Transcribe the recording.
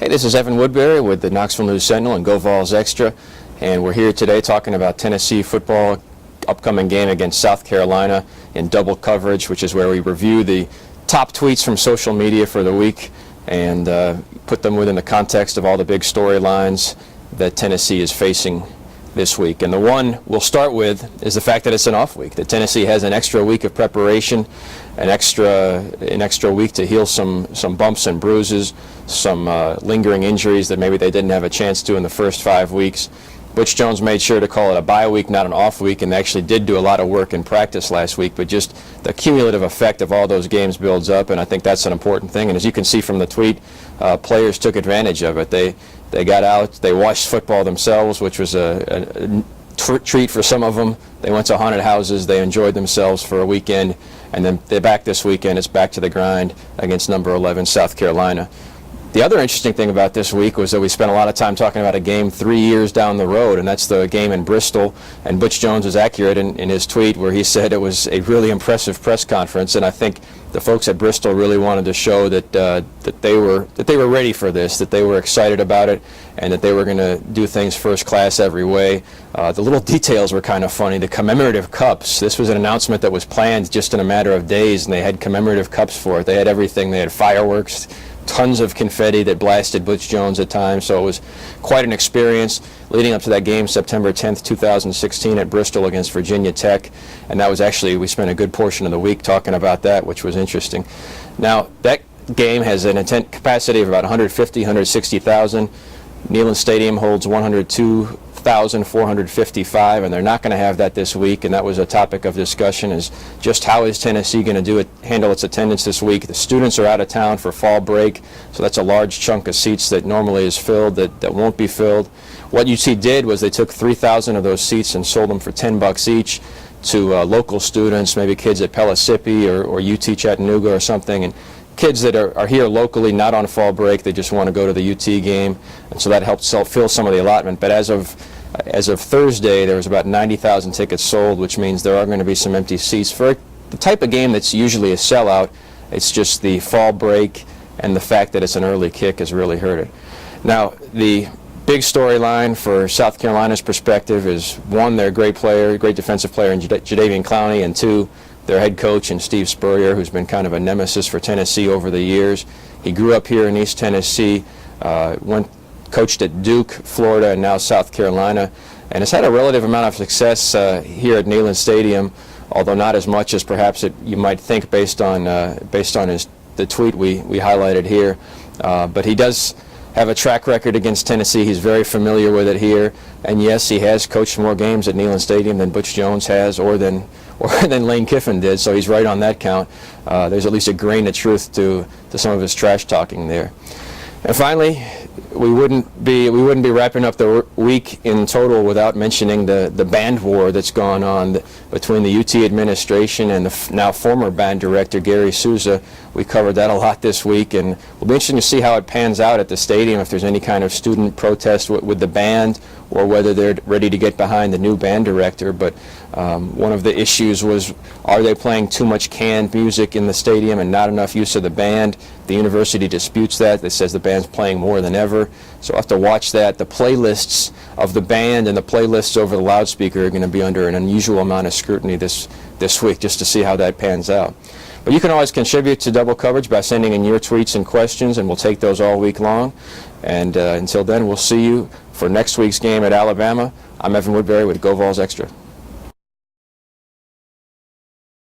Hey, this is Evan Woodbury with the Knoxville News Sentinel and Go Vols Extra, and we're here today talking about Tennessee football upcoming game against South Carolina in double coverage, which is where we review the top tweets from social media for the week and put them within the context of all the big storylines that Tennessee is facing this week. And the one we'll start with is the fact that it's an off week, that Tennessee has an extra week of preparation, an extra week to heal some bumps and bruises, some lingering injuries that maybe they didn't have a chance to in the first 5 weeks. Butch Jones made sure to call it a bye week, not an off week, and they actually did do a lot of work in practice last week, but just the cumulative effect of all those games builds up, and I think that's an important thing. And as you can see from the tweet, players took advantage of it. They got out, they watched football themselves, which was a treat for some of them. They went to haunted houses, they enjoyed themselves for a weekend, and then they're back this weekend. It's back to the grind against number 11 South Carolina. The other interesting thing about this week was that we spent a lot of time talking about a game 3 years down the road, and that's the game in Bristol. And Butch Jones was accurate in his tweet where he said it was a really impressive press conference, and I think the folks at Bristol really wanted to show that they were ready for this, that they were excited about it, and that they were going to do things first class every way. The little details were kind of funny. The commemorative cups. This was an announcement that was planned just in a matter of days, and they had commemorative cups for it. They had everything. They had fireworks, tons of confetti that blasted Butch Jones at times, so it was quite an experience leading up to that game September 10th, 2016 at Bristol against Virginia Tech, and that was actually, we spent a good portion of the week talking about that, which was interesting. Now, that game has an intent capacity of about 150, 160,000. Neyland Stadium holds 102,455, and they're not going to have that this week, and that was a topic of discussion, is just how is Tennessee going to handle its attendance this week. The students are out of town for fall break, so that's a large chunk of seats that normally is filled that won't be filled. What UT did was they took 3,000 of those seats and sold them for $10 each to local students, maybe kids at Pellissippi or UT Chattanooga or something, and kids that are here locally, not on fall break, they just want to go to the UT game, and so that helped fill some of the allotment. But as of Thursday, there was about 90,000 tickets sold, which means there are going to be some empty seats. For the type of game that's usually a sellout, it's just the fall break and the fact that it's an early kick has really hurt it. Now, the big storyline for South Carolina's perspective is, one, their great defensive player in Jadeveon Clowney, and two, their head coach and Steve Spurrier, who's been kind of a nemesis for Tennessee over the years. He grew up here in East Tennessee, coached at Duke, Florida, and now South Carolina, and has had a relative amount of success here at Neyland Stadium, although not as much as perhaps you might think based on the tweet we highlighted here. But he does have a track record against Tennessee. He's very familiar with it here, and yes, he has coached more games at Neyland Stadium than Butch Jones has, or than Lane Kiffin did, so he's right on that count. There's at least a grain of truth to some of his trash talking there. And finally, we wouldn't be wrapping up the week in total without mentioning the band war that's gone on between the UT administration and the now former band director Gary Souza. We covered that a lot this week, and it'll be interesting to see how it pans out at the stadium, if there's any kind of student protest with the band, or whether they're ready to get behind the new band director. But one of the issues was, are they playing too much canned music in the stadium and not enough use of the band? The university disputes that. It says the band's playing more than ever. So we'll have to watch that. The playlists of the band and the playlists over the loudspeaker are going to be under an unusual amount of scrutiny this week, just to see how that pans out. But you can always contribute to double coverage by sending in your tweets and questions, and we'll take those all week long. And until then, we'll see you for next week's game at Alabama. I'm Evan Woodbury with Go Vols Extra.